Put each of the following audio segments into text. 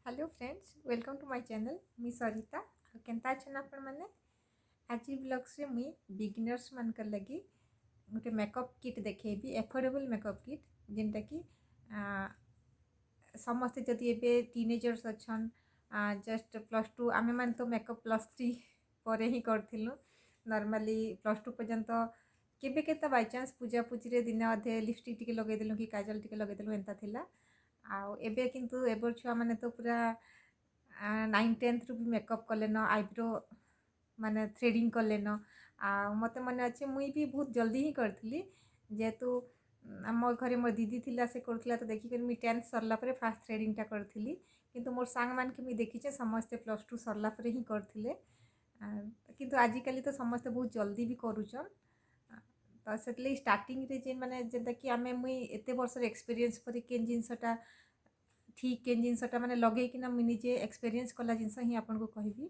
Hello friends, welcome to my channel. मी सरिता केनता अच्छे आपण मैंने आज ब्लॉग्स मुई बिगिनर्स मानकर लगी गोटे मेकअप किट देखेबी। एफोर्डेबल मेकअप किट जेनटा कि समस्ते जदि एबे टीनेजर्स अच्छन जस्ट +2 आमे मान तो मेकअप +3 पर ही करथिलु। नॉर्मली +2 पर्यंत केबे केता बाय चांस पूजा पूजी रे दिन अधे लिपस्टिक टिके लगे देलु कि काजल टिके लगे देलु एंता थिला। आउ एबे किंतु एबर छुआ माने तो पूरा 9-10 रु भी मेकअप कलेन, आईब्रो माने थ्रेडिंग कलेन। मते मन अच्छे मुई भी बहुत जल्दी ही करथिली जेहेतु आम घरे मोर दीदी थिला से करथिला तो देखि कर मुई 10th सरला परे फास्ट थ्रेडिंग टा करथिली। किंतु मोर सांग मान के मुई देखिचे समस्ते +2 सरला परे ही करथिले। किंतु आजिकली तो समस्ते बहुत जल्दी भी करूछन। तो से स्टार्टिंग रे जे माने जेंता कि आमे मुई एते वर्ष एक्सपीरियंस पर केन जिनसटा ठीक केन जिनसटा माने लगे कि ना मुई निजे एक्सपीरियंस कला जिनस ही आपन को कहबी।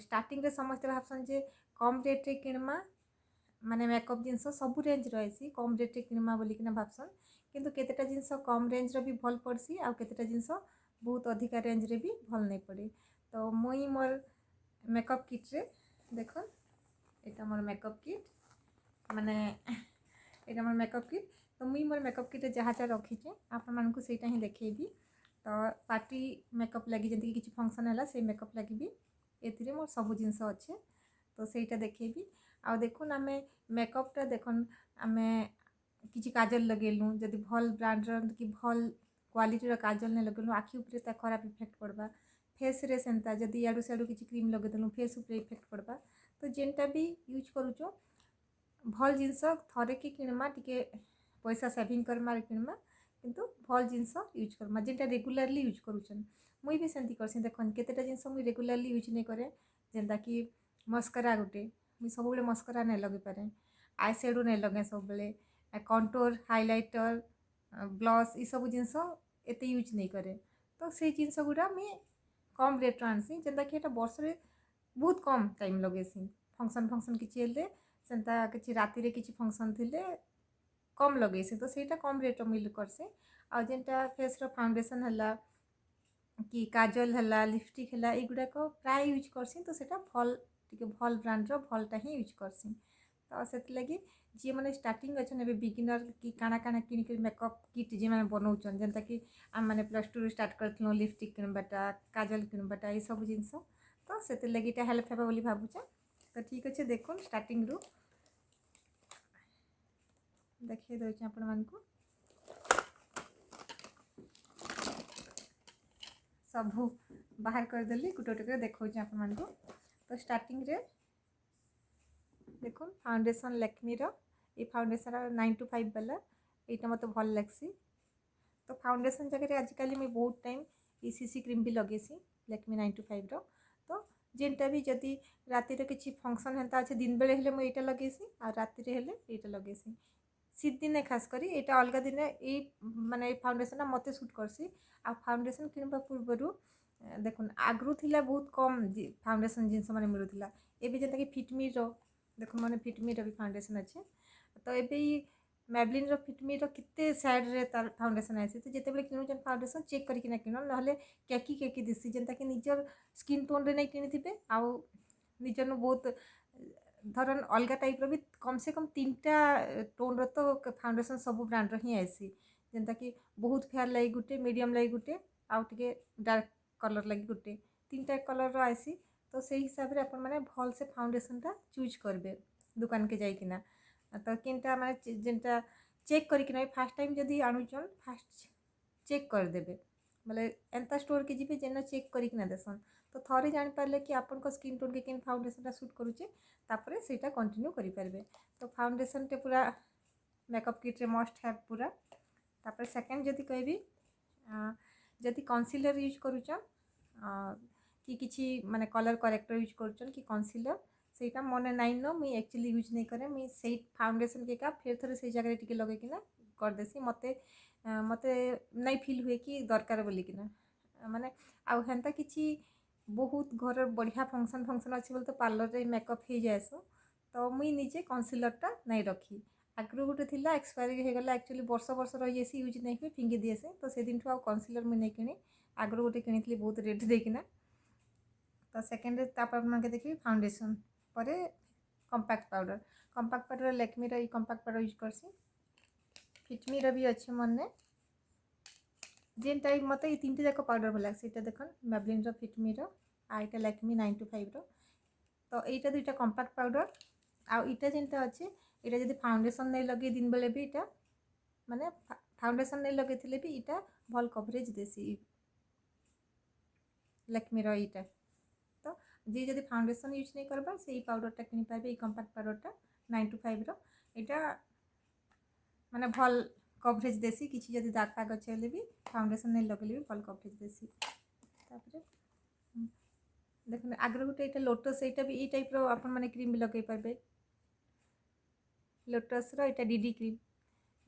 स्टार्टिंग रे समस्ते भाबसन जे कम रेट रे किणमा माने मेकअप जिनस सब रेंज रहीसी कम रेट रे किणमा बोली कि ना भाबसन। किंतु केतेटा जिनस कम रेंज रो भी भल पड़सी आ केतेटा जिनस बहुत अधिका रेंज रे भी भल नहीं पड़े। तो मुई मोर मेकअप किट रे देखो एटा मोर मेकअप किट माने एटा मोर मेकअप किट। तो मुई मोर मेकअप किट जहाँ जहाँ रखीचे आपण मानकु सेटा ही देखेबी। तो पार्टी मेकअप लगी जंती किछि फंक्शन हैला से मेकअप लगी भी एथिरे मोर सब जिनस अच्छे। तो सेटा देखेबी। आ देखुन आमे मेकअपटा देखुन आमे किछि काजल लगेलु जदि भल ब्रांडर कि भल क्वालिटीर काजल नहीं लगेलु आखि उपरे ता खराब इफेक्ट पड़बा। फेस रे सेंता जदि याडू साडू किछि क्रीम लगेदेलु फेस उपरे इफेक्ट पड़बा। तो जेनटा भी यूज करूचो भल जिनस थरे के किणमा टिके पैसा सेविंग करमार किणमा किंतु भल जिनस यूज करमा जेनटा रेगुलरली यूज करूछन। मुई भी सेंती करसी देखन केतेटा जिनस मुई रेगुलरली यूज नहीं करे जेंता कि मस्करा गुटे मुई सब बेले मस्करा नहीं लगे पारे, आई शेडो नहीं लगे सब बेले, कंटूर हाइलाइटर ब्लश ई सब जिनस एते यूज नहीं करे। तो से जिनस गुडा मुई कम रेट आनसी जेंता कि एटा वर्ष रे बहुत कम टाइम लगेसी। फंक्शन फंक्शन किछि हेले सेंता किछि राति रे किछि फंक्शन थिले कम लगेसी तो सेटा कम रेट मिल करसे। आ जेनटा फेस रो फाउंडेशन हला कि काजल हला लिपस्टिक हला ए गुडा को प्राय यूज करसी तो सेटा भल टिके भल ब्रांड रो भलटा ही यूज करसी। तो सेति लगी जे माने स्टार्टिंग अछन एबे बिगिनर कि काना काना किन के मेकअप किट जे माने बनौचन जेंता कि आम माने +2 ରୁ स्टार्ट करथिलो लिपस्टिक किनबाटा काजल किनबाटा ए सब जिनस। तो सेति लगी टा हेल्प हेबा बोली भाबुचे। तो ठीक अच्छे देखुन स्टार्टिंग रु देखिए दउचे आपण मानकु सबू बाहर करदेली गुटे गुटे देखा आपण मानकु। तो स्टार्टिंग रे देखुन फाउंडेशन लैक्मी रो ये फाउंडेशन 9 to 5 वाला एटा मते भल लागसी। तो फाउंडेशन जगह आजिकल मुझे बहुत टाइम ये सीसी क्रीम भी लगेसी लैक्मी 9 to 5 रो। तो जेनटा भी जदि राति रे किछि फंक्शन हेता अच्छे दिन बेले हेले मुझे एटा लगेसी आ राति रे हेले एटा लगेसी। शीत दिने खास करी एटा अलग दिने ए माने फाउंडेशन मते सूट करसी। आ फाउंडेशन किनबा पूर्वरु देखुन आगरु थिला बहुत कम फाउंडेशन जिनस माने मिलुथिला। एबे जेता कि फिटमी रो देखुन माने फिटमी रो भी फाउंडेशन अच्छे। तो एबे मैबलिन रो फिटमी रो कितने साइड रे तार फाउंडेशन आसी तो जेते बेले किनुचन फाउंडेशन चेक करके ना किनो नहले केकी केकी दिसी जेंता कि निजर स्किन टोन रे नै किनिथिबे आ निजर नु बहुत धरन अलग टाइप रो भी कम से कम 3टा टोन रो तो फाउंडेशन सब ब्रांड रो ही आसी जेंता कि बहुत फेयर लगी गुटे मीडियम लगी गुटे आउ टिके डार्क कलर लगी गुटे 3टा कलर रो आसी। तो से हिसाब रे अपन माने भल से फाउंडेशन टा चूज करबे दुकान के जाई किना। तो किनटा माने जेनटा चेक करी किना फर्स्ट टाइम जदी आनुचन फर्स्ट चेक कर देबे माने एंता स्टोर के जीबे जेना चेक करी किना देसन। तो थरे जानि पारले कि आपन को स्किन टोन के किन फाउंडेशन टा सूट करूचे तापरे सेटा कंटिन्यू करि पारबे। तो फाउंडेशन टे पूरा makeup kit ray must have पूरा। तापर सेकंड जदी कहबी जदी कंसीलर यूज करूचन कि किछि माने कलर करेक्टर यूज करूचन कि कंसीलर सेटा मने नाइ न मुई एक्चुअली यूज नहीं करे मुई सेई फाउंडेशन के का फिर थरे सेई जगह टिके लगे किना कर देसी मते मते नहीं फील हुए कि दरकार बोली किना माने आउ हेंता किछि बहुत घर बढ़िया फंक्शन फंक्शन अच्छे बोले तो पार्लर रे मेकअप हो जाएसो। तो मुई निजे कंसीलर टा नहीं रखी आगु गोटे थी एक्सपायरी होगला एक्चुअली वर्ष वर्ष रही जाए यूज नहीं हुए फिंगी दिए से तो से दिन ठू कनसिलर मुझे नहीं किनी आगु गोटे किनी बहुत रेट देकिना तो सेकेंड मैं देखिए फाउंडेशन पर कंपैक्ट पाउडर लेक्मीर ये कंपैक्ट पाउडर यूज करसी फिटमीर भी अच्छे मन जेन टाइप मत ये तीन जाक पाउडर भल लगे देख मैब्लिन फिटमीर आईटा लैक्मी 925 तो यहाँ दुईटा कंपैक्ट पाउडर आईटा जेनटा अच्छे यहाँ जब फाउंडेशन नहीं लगे दिन बेले भी यहाँ माने फाउंडेशन नहीं लगे भी यहाँ भल कवरेज देसी लैक्मीर यहाँ तो जी जब फाउंडेशन यूज नहीं करबा से पाउडरटा कि पारे कंपैक्ट पाउडरटा 925 यहाँ माने भल कवरेज देसी किसी जब दाग फाग अच्छे भी फाउंडेशन नहीं लगे भी भल कवरेज देसी तापर देखो आगे गोटे ये लोटस यहाँ भी ये टाइप आपण मैंने क्रीम भी लगे पारे लोटस रहा डीडी क्रीम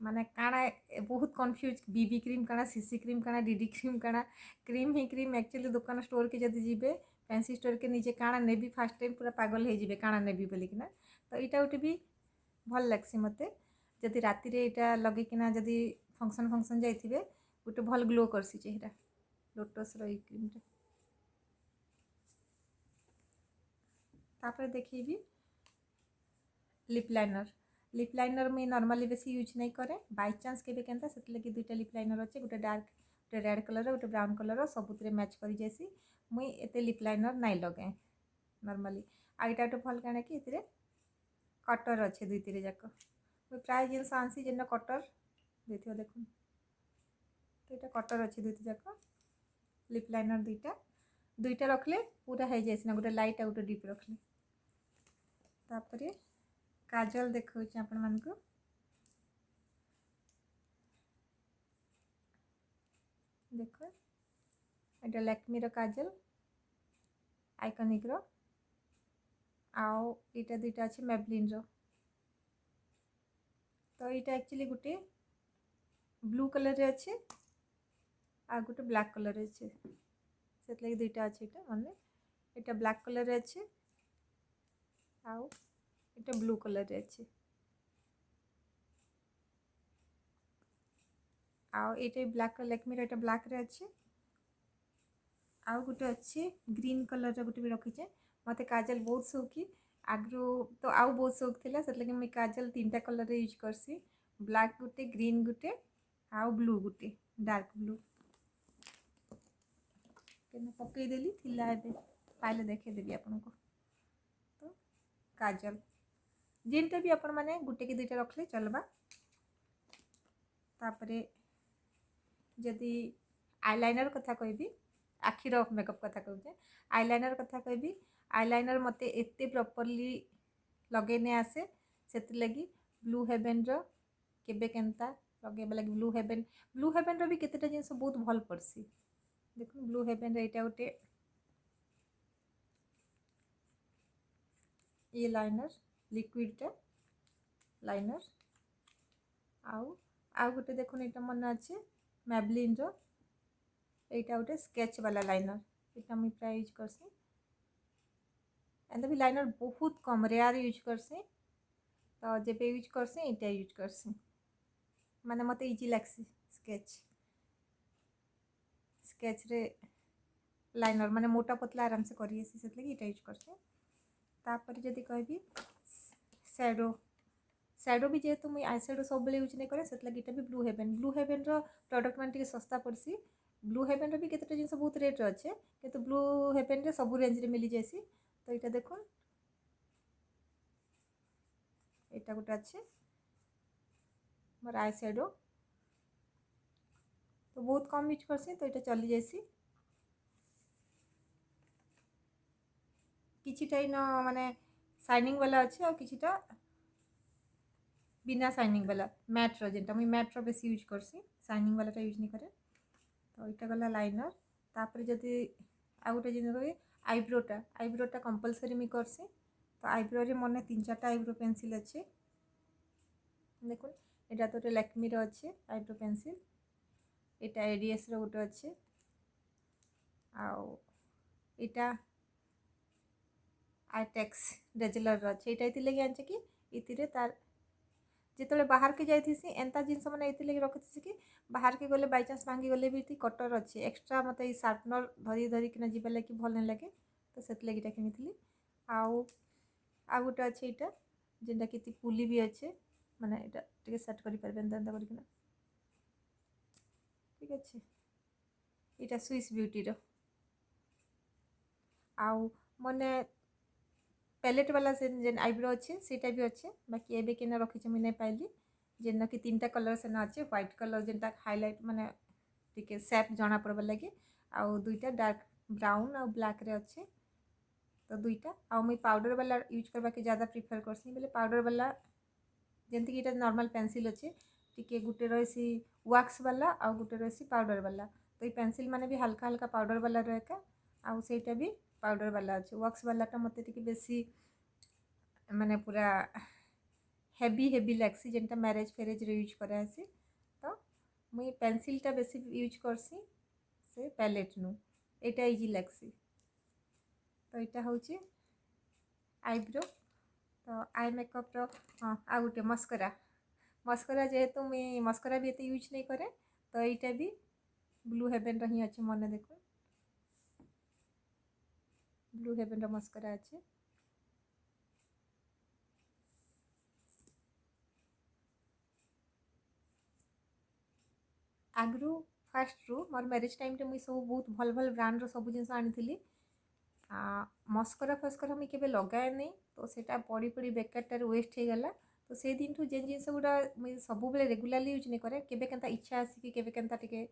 माने काना बहुत कन्फ्यूज बीबी क्रीम काना सीसी क्रीम काना डीडी क्रीम काना क्रीम ही क्रीम एक्चुअली दुकान स्टोर के जब जी फैंसी स्टोर के निजे काना नेबी फास्ट टाइम पूरा पागल हो जाए काना नेबी बोलिकिना तो यहाँ गोटे भी भल लग्सी मत जदि राति यहाँ लगे जदि फंक्शन जाइए गोटे भल ग्लो करसी चेहरा लोटस रही क्रीमटा तापर देखिए लिप लाइनर मुझे नॉर्मली बेसी यूज नहीं करे बाय चांस केबे केनता से लगे दुईटा लिप लाइनर अच्छे गोटे डार्क गोटे रेड कलर गोटे ब्राउन कलर सबुत मैच कर जासी मुई एते लिप लाइनर नहीं लगे नॉर्मली आईटा गोटे भल क्या कि कटर अच्छे दुई तीन जाक मुझे प्राय जिनस आनसी जेन कटर देखो देख तो यहाँ कटर अच्छे दुई जाक लिप लाइनर दुईटा रखले पूरा हो जाए ना गोटे लाइट आ गोटे डीप रखले तापर काजल देखो आपण मानक देख ये लैक्मीर काजल आइकनिक आउ यहाँ दुईटा अच्छे मैब्लिन तो यहाँ एक्चुअली गोटे ब्लू कलर रे अच्छे आ गोटे ब्लैक कलर रे अच्छे से लगे दुईटा अच्छे यहाँ मन यहाँ ब्लैक कलर रे अच्छे आउ यहाँ ब्लू कलर रे अच्छे आउ ये ब्लैक लैक्मीर यहाँ ब्लैक रे अच्छे आउ गोटे अच्छे ग्रीन कलर रे गोटे भी रखीचे मत काजल बहुत शौकी आगु तो आउ बहुत शौक थिला से लगे मुझे काजल तीनटा कलर रे यूज करसी ब्लैक गोटे ग्रीन गोटे आउ ब्लू गोटे डार्क ब्लू पकईदेली पाइले देखेदेवी आपन को तो काजल जेनटा भी आपण मैंने गोटे कि दुईटा रखले चलबा तापरे जदि आईलाइनर कथा कहबी आखिर मेकअप कथा कहूचे आईलाइनर कथा कहबी आईलाइनर मते एते प्रॉपर्ली लगेने आसे से लगी ब्लू हेवेन केबे केनता लगेबा लगी ब्लू हेवेन भी केतेटा जिनस बहुत भल पड़सी देख ब्लू हेवेन यहाँ गोटे ये लाइनर लिक्विडटा लाइनर आउ गोटे देखो यहाँ मन अच्छे मैब्लिन यहाँ गोटे स्केच वाला लाइनर यहाँ मुझे प्राय यूज करसी एंड भी लाइनर बहुत कम रेयर यूज करसी तो जब यूज करसी यहाँ यूज करसी माने मत इजी लगसी स्केच रे लाइनर माने मोटा पतला आराम से करी से यहाँ यूज करसी तापर जदि कहबी सैडो भी जेहेतु मुझे आई सैडो सब यूज नहीं करे से लगे भी ब्लू हेवेन प्रोडक्ट मैंने सस्ता पड़सी ब्लू हेवेन भी केतेटा जिनस बहुत रेट अच्छे किंतु ब्लू हेवेन सब रेंज रे मिली जासी तो यहाँ देख यहाँ गोटे अच्छे मोर आई सैडो तो बहुत कम यूज करसी तो यहाँ चली जासी किछिटा इन माने शाइनिंग वाला अच्छे और किछिटा बिना शाइनिंग वाला मैट जेनटा मुझे मैट बेस यूज करसी शाइनिंग वाला यूज नहीं करे तो यहाँ गला लाइनर तापर जदि आ गोटे जिन कहे आईब्रोटा कंपलसरी मुझे करसी तो आईब्रो रे मन 3-4टा आईब्रो पेंसिल अच्छे देख यहाँ तो लैक्मीर अच्छे आईब्रो पेंसिल यहाँ एडीएस गोटे अच्छे आईटा आईटेक्स डेजलर अच्छे यहाँ लगे आनचे कि इतिरे तार जिते बाहर के जाइसी एंता जिनस मैंने ये रखी कि बाहर के गले बाई चान्स भांगी गले भी कटर अच्छे एक्सट्रा मत शार्पनर धरी धरिकिना जी लगे भल नहीं लगे तो से लगे किनी आउ गोटे अच्छे यहाँ जेनटा कि पुली भी अच्छे माने ये सेट कर करना ठीक अच्छे यहाँ स्विस ब्यूटी आउ मने पैलेट वाला से जेन आईब्रो अच्छे सीटा भी अच्छे बाकी एबे केना रखी मुझे नहीं पाइली जेन कि 3टा कलर से अच्छे व्हाइट कलर जेनटा हाईलाइट माने टिके सेप जना पड़वा लगे आउ 2टा डार्क ब्राउन आउ ब्लैक रे अच्छे तो 2टा आउ मुई पाउडर वाला यूज करवा के ज़्यादा प्रिफर करसी बोले पाउडर वाला जमती कि नॉर्मल पेंसिल अच्छे टिके गुटे रही वैक्स वाला आउ गुटे रही पाउडर वाला तो ये पेंसिल माने भी हल्का हल्का पाउडर वाला रहे आउ सेटा भी पाउडर वाला अच्छे वैक्स वालाटा मत बेसी माने पूरा heavy heavy लग्सी जेनटा marriage phrase use करासी तो मुई पेंसिलटा बेसी यूज करसी से पैलेट नु एटा इजी लग्सी तो यहाँ हूँ आईब्रो तो आई मेकअप हाँ आ गोटे मस्करा जेहेतु मुई मस्करा भी ये यूज नहीं करे तो यहाँ भी ब्लू हेवन ही अच्छे मन देखो ब्लू हेवन मस्करा अच्छे आगु फास्ट रू मोर मैरिज टाइम रे मुई सब बहुत भल भल ब्रांड सब जिन आनी मस्करा फस्करा मुझे केवे लगाए नहीं तो सेटा पड़ी पड़ी बेकारटार वेस्ट हो गला तो से दिन ठू जेन जिन गुड़ा मुझे सब रेगुलाली यूज नहीं करे केवे केनता इच्छा आसिकी केवे केनता टिके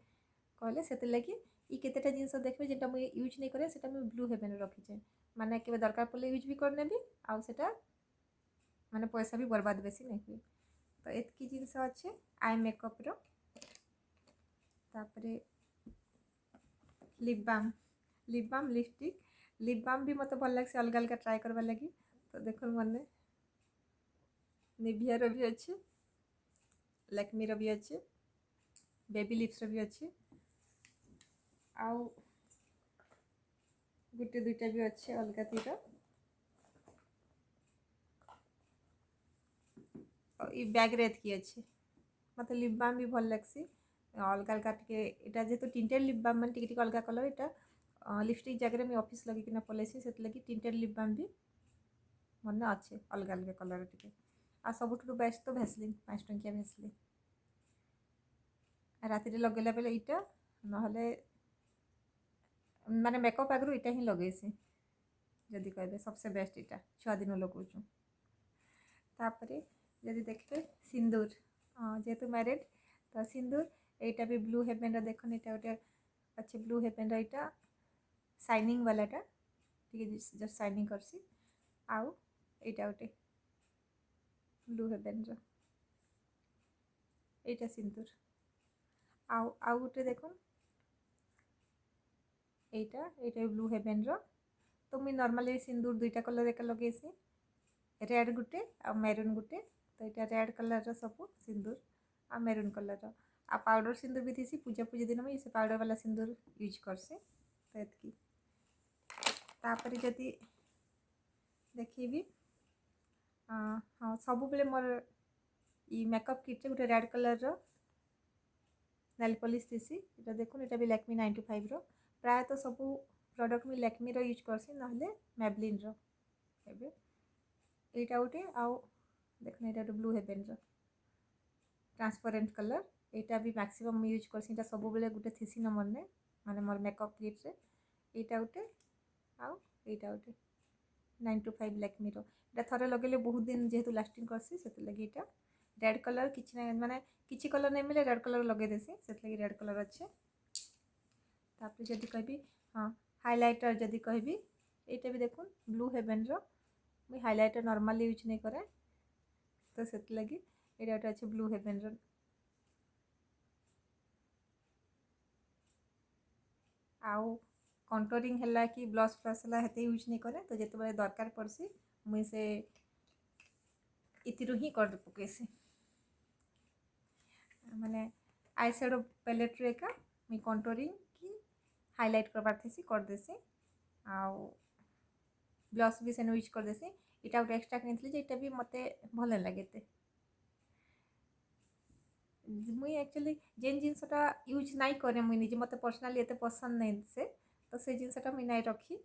कहले से लगी ये केतेटा जिनस देखबे जेटा मुझे यूज नहीं करे सेटा मुझे ब्लू हेवन रखीचे माने केवे दरकार पड़े यूज भी करने भी आउ सेटा माने पैसा भी बर्बाद बेसी नहीं हुए तो एतकी जिनस अच्छे आई मेकअप रो तापरे lip balm lipstick lip balm भी मत भल लगे अलग अलग ट्राए करवा लगी तो देख मैंने निभिया भी अच्छे लैक्मी भी अच्छे बेबी लिप्स भी अच्छे आउ गुटे 2टा भी अच्छे अलग तीर ये बैग रे एतकी अच्छे मत लिप बाम भी भल लग्सी अलग अलग टे यहाँ जेहतु 3टा लिप बाम मैंने टिके अलग कलर यहाँ लिपस्टिक जगह मुझे ऑफिस लगे पलैसी से लगी 3टा लिप बाम भी मन अच्छे अलग अलग कलर टे आ सब बेस्ट तो भैसलिन 5 टंकिया भैसलिन राति लगेला बेले यहाँ ना माने मेकअप आगु यहाँ ही लगेसी जदि कहे सबसे बेस्ट यहाँ छुआ दिन लगुचु तापरे जदि देखते सिंदूर जेहेतु मैरिड तो सिंदूर यहाँ भी ब्लू हेवन देखन यहाँ गोटे अच्छे ब्लू हेवन यहाँ शाइनिंग वालाटा जस्ट शाइनिंग करसी आउ यहाँ गोटे ब्लू हेवन यहाँ सिंदूर आउ गोटे देख यहाँ ब्लू हेवन तो मुझे नॉर्मली सिंदूर 2टा कलर एक लगेसी रेड गुटे आ मेरून गुटे तो यहाँ रेड कलर सब सिंदूर आ मेरून कलर आ पाउडर सिंदूर भी थी पूजा पूजा दिन मुझे से पाउडर वाला सिंदूर यूज करसे तो ये तापर जदि देखी हाँ सब बेले मोर ई मेकअप किट गोटे रेड कलर नेल पॉलिश थी ये देखो यहाँ भी लैक्मी 95 प्राय तो सब प्रोडक्ट मुझे लैक्मी यूज करसी ना मैबलिन एबे यहाँ गोटे आउ देखना यहाँ गोटे ब्लू हेवन ट्रांसपेरेंट कलर यहाँ भी मैक्सिमम यूज करसी यहाँ सब बेले गोटे थीसी न मन माने मोर मेकअप किट रे यहाँ गोटे आउ यहाँ गोटे 925 लैक्मी यहाँ थरे लगे बहुत दिन जेहेतु लास्टिंग करसी से लगी यहाँ रेड कलर किसी ना माने किसी कलर नहीं मिले रेड कलर लगे देसी से लगी रेड कलर अच्छे तापर जदि कहबी हाँ हाइलाइटर जदि कहबी यहाँ भी देखो ब्लू हेवन मुझे हाइलाइटर नॉर्मली यूज नहीं करे तो से लगी यहाँ गोटे अच्छे ब्लू हेवन आउ कंटोरिंग है कि ब्लश फ्लश है हेते यूज नहीं करे तो जिते दरकार पड़सी मुई से इतिरु ही कर पकेसी माने आई शेडो पैलेट रे का मुई कंटोरिंग कि हाइलाइट करबार थी कर देसी आउ ब्लश भी सेन यूज कर देसी यहाँ गोटे एक्सट्रा किनी यहाँ भी मत भल लगे मुई एक्चुअली जेन जिनसटा यूज नाई करे मुई निजे मते पर्सनाली एते पसंद नहीं से तो से जिनसटा मुई नाई रखी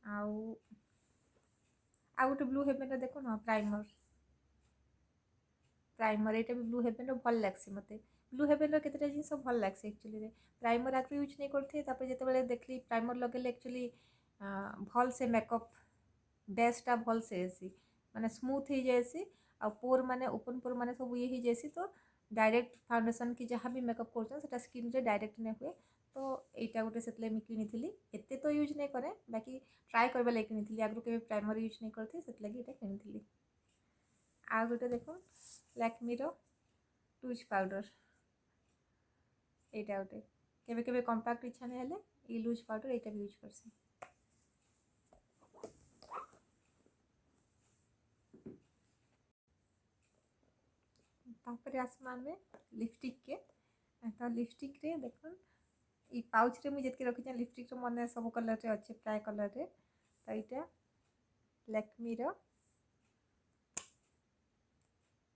आउ गोटे ब्लू हेवेन देखो ना प्राइमर प्राइमर एटा भी ब्लू हेवेन भल लागसी मते ब्लू हेवेन केतेटा जिनस भल लागसी एक्चुअली प्राइमर आगे यूज नहीं करथे तापर जेतेबेले देखली प्राइमर लगेले एक्चुअली भल से मेकअप बेसटा भल से आसी माने स्मूथ हो जाएसी आ पोर माने ओपन पोर माने सब ये हो जाएसी तो डायरेक्ट फाउंडेशन की जहाँ भी मेकअप करछन सेटा स्किन रे डायरेक्ट नहीं हुए तो एटा गोटे सेतले मी किनिथिली एते तो यूज नहीं करे बाकी ट्राई करबा लागि किनिथिली आगु केबे प्राइमर यूज नहीं करथि सेत लागि एटा किनिथिली आ गोटे देखो लैक्मी रो टूज पाउडर एटा गोटे केबे केबे कॉम्पैक्ट इच्छा नहीं हेले ई लूज पाउडर एटा भी यूज करसी तापर आसमा में लिपस्टिक के तो लिपस्टिक रे देखो ई पाउच रे मुझे जतके रखी लिपस्टिक रो मने सब कलर रे अच्छे प्राय कलर रे तो यहाँ लैक्मी रो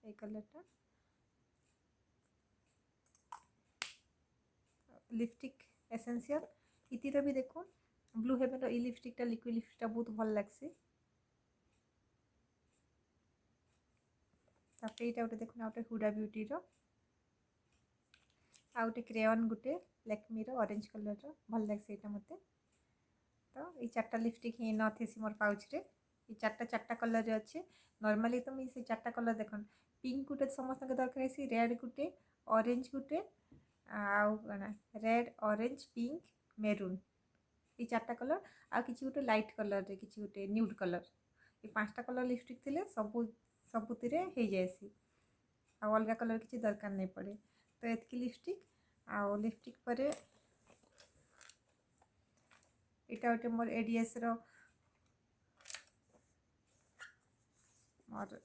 ए कलरटा लिपस्टिक एसेंशियल इतिर भी देखो ब्लू हेवेन रो ई लिपस्टिकटा लिक्विड लिपस्टिकटा बहुत भल लागसी तापर यहाँ गोटे देखो गोटे हुडा ब्यूटी रो आ गोटे क्रेयन गोटे लैक्मी रो ऑरेंज कलर रो भल लागसी एटा मते तो ये चारटा लिपस्टिक ही नथिसी मोर पाउच रे ये चारटा कलर रे अच्छे नॉर्मली तो मुझे चारटा कलर देखन पिंक गोटे समस्त दरकार है रेड गोटे ऑरेंज गोटे आउ रेड ऑरेंज पिंक मेरून ये चारटा कलर आ किसी गोटे लाइट कलर रे किसी गोटे न्यूड कलर ये पांचटा कलर लिपस्टिक थिले सबुतिरे हो जाएसी आ अलग कलर किसी दरकार नहीं पड़े तो एतकी लिपस्टिक आउ लिपस्टिक परे इटा गोटे मोर एडीएस रो मोर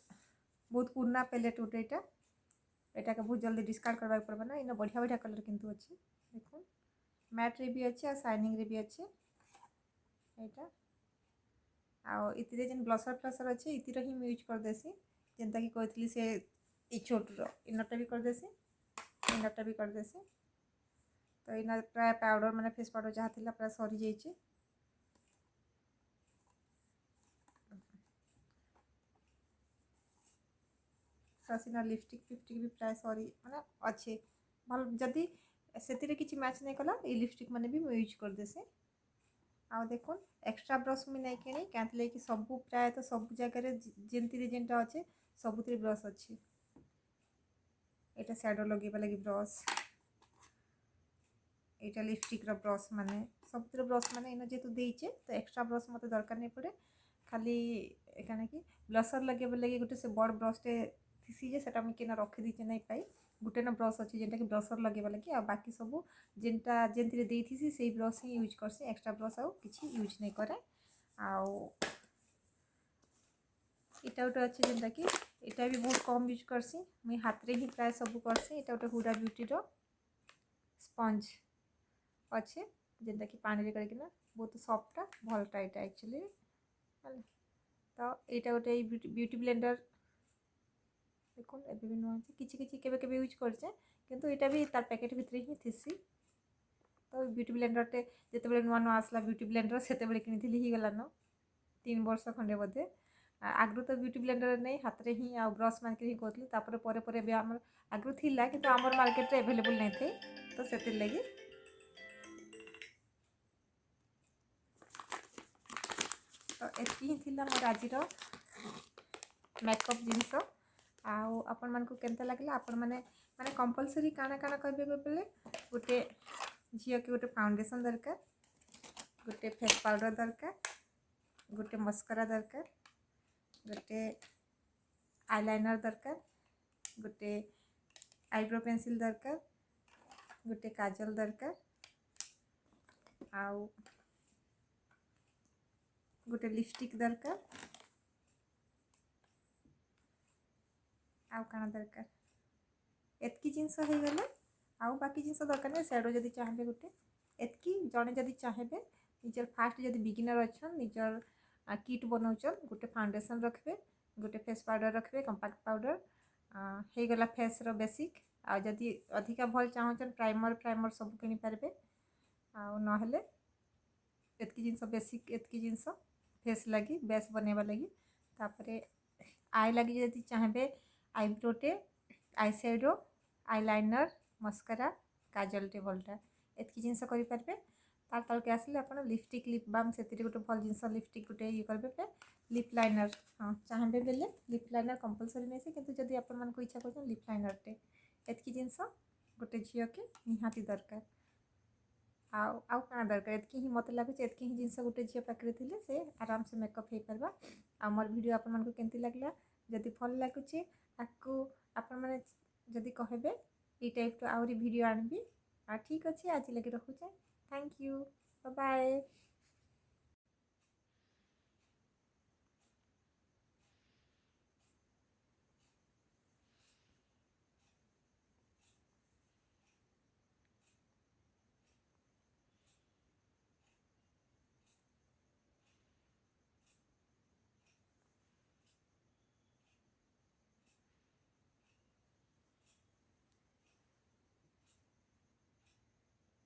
बहुत पुराना पैलेट गोटे एटा के बहुत जल्दी डिस्कार्ड करबा पड़बा ना इन बढ़िया बढ़िया कलर किंतु अच्छे देखो मैट रे भी अच्छे और शाइनिंग रे भी अच्छे एटा आ इतिरे जेन ब्लशर फ्लशर अच्छे इतिर ही यूज कर देसी जेनता कि कहतली से ई छोट रो इनटा भी कर देसी इनटा भी कर देसी तो इन प्राय पाउडर माने फेस पाउडर जहाँ थिला प्राय सरी जाइए ससीना लिपस्टिक फिपस्टिक भी प्राय सरी माने अच्छे भल जदि से किसी मैच नहीं कला ये लिपस्टिक मैंने भी यूज कर देसे आउ देखो एक्स्ट्रा ब्रश मुझे नहीं किणी क्या कि सबू प्राय तो सब जगह जेमती जेनटा अच्छे सबुत ब्रश अच्छे यहाँ शैडो लगे लगे ब्रश यहाँ लिपस्टिक ब्रश माने सब ब्रश माने इन जेतु देचे तो एक्स्ट्रा ब्रश मत दरकार नहीं पड़े खाली क्या कि ब्लशर लगे लगे गोटे से बड़ ब्रशटे थी जे सेटा मुझे किना रखी दीचे नहीं पाई गोटे ना ब्रश अच्छे जेनटा कि ब्लशर लगे लगे आ बाकी सब जेनटा जेनती देथी से ब्रश ही यूज करसी एक्स्ट्रा ब्रश आउ किसी यूज नहीं करे आउ इटा गोटे अच्छे जेनटा कि इटा भी बहुत कम यूज करसी मुई हाथ रे ही प्राय सब करसी इटा गोटे हुडा ब्यूटी रो स्पंज अच्छे जेनटा कि पानी रे करकिना बहुत सॉफ्टटा भलटा इटा एक्चुअली तो यहाँ गोटे ब्यूटी ब्लेंडर देखो एबे भी नुआ किछि किछि केबे केबे यूज करछे किंतु एटा भी तार पैकेट भितरे ही थिसी तो ब्यूटी ब्लेंडर टे जेतेबेले नुआ नुआ आसला ब्यूटी ब्लेंडर सेतेबेले किनिथिली ही गला न 3 वर्ष खंडे बोधे आगु तो ब्यूटी ब्लेंडर नहीं हाथ रे ही आ ब्रश मान के ही कोथली तापर परे परे बे हमर आगु थिला किंतु हमर मार्केट रे अवेलेबल नहीं थे तो सेते लगी तो एति ही थिला मोर आजिर मेकअप जिनस आउ आपण मानकु केनता लागला आपण माने माने कंपलसरी काना काना कहबे बेले गोटे झियो के गोटे फाउंडेशन दरकार गोटे फेस पाउडर दरकार गोटे मस्करा दरकार गोटे आईलाइनर दरकार गोटे आईब्रो पेंसिल दरकार गोटे काजल दरकार आउ गोटे लिपस्टिक दरकार आउ काना दरकार एतकी जिनस हो गले आउ बाकी जिनस दरकार नहीं शैडो जदि चाहे गोटे एतकी जड़े जदि चाहे निजर फास्ट जदि बिगिनर अच्छा निजर किट बनाऊचन गोटे फाउंडेशन रखबे गोटे फेस पाउडर रखबे कंपैक्ट पाउडर हो गला फेस रो बेसिक आदि अधिका भल चाहून प्राइमर सब किनी पारे आउ नहेले एतकी जिनस बेसिक एतकी जिनस फेस लगी बेस बनवा लगी तापरे आई लगी जदि चाहबे आईब्रोटे आई शेडो आईलाइनर मस्कारा काजलटे भलटा एतकी जिनस करि पारबे तार तल के आसले अपन लिपस्टिक लिप बाम से गोटे भल जिनस लिपस्टिक गोटे ये करबे लिप लाइनर हाँ चाहबे बेले लिप लाइनर कंपलसरी नहीं से किंतु जदि अपन मन को इच्छा कर लिप लाइनरटे एतकी जिनस गोटे झील के निहाती दरकार आउ क्या दरकार एतकी ही मत लगुच एतकी ही जिनस गोटे झील पाखे थे से आराम से मेकअप हो पार आमर वीडियो आपण मन को केमती लगला जदि भल लगुच आपको आपण मैंने जदि कहबे ये टाइप तो आउरी वीडियो आनबी ठीक अच्छे आज लगे रखुचे थैंक यू बाय बाय।